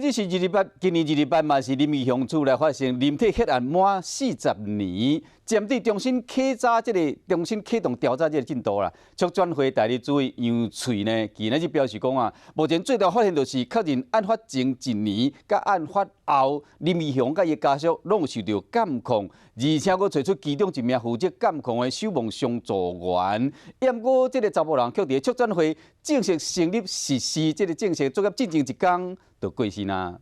这是今年2月8嘛，是林义雄厝内发生林体血案满40年，针对重新启动调查这个进度啦。促转会代理主委杨翠呢，今日就表示讲啊，目前最大发现就是确认案发前1年，甲案发后林义雄甲伊家属拢有受到监控，而且佫找出其中一名负责监控的守望相助员。不过，这个查某人却伫促转会正式成立实施这个正式作业进前1天。就过身啊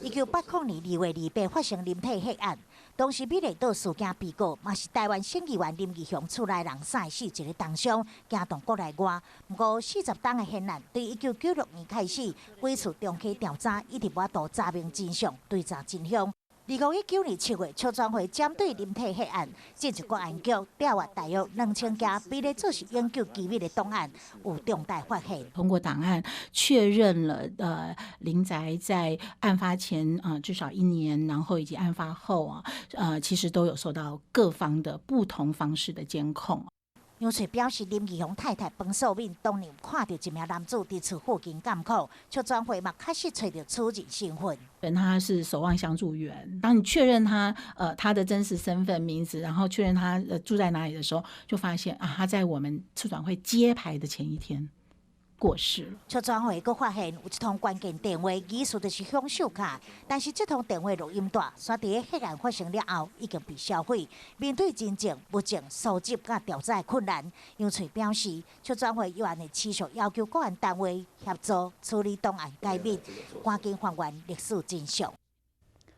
！1980年2月28发生林体血案，当时美丽岛事件被告嘛是台湾省议员林义雄厝内人3死1个重伤，惊动国内外。不过40档的血案，对1996年开始，几次重启调查，一直无法度查明真相，追查真凶。2019年7月，促转会针对林体血案，进一个研究，调阅大约2000件美丽做是永久机密的档案，有重大发现。通过档案确认了，林宅在案发前至少1年，然后以及案发后其实都有受到各方的不同方式的监控。杨翠表示，林义雄太太彭素敏当年看到一名男子伫厝附近监控，促转会嘛开始找到此人身份。他是守望相助员，当你确认他的真实身份、名字，然后确认他住在哪里的时候，就发现他在我们促转会揭牌的前1天过世了。促转会阁发现有一通关键电话，疑似就是凶手卡，但是这通电话录音带，刷伫血案发生了后，已经被销毁。面对真正物证收集甲调查的困难，杨翠表示，促转会有案的持续要求各案单位协助处理档案解密，赶紧还原历史真相。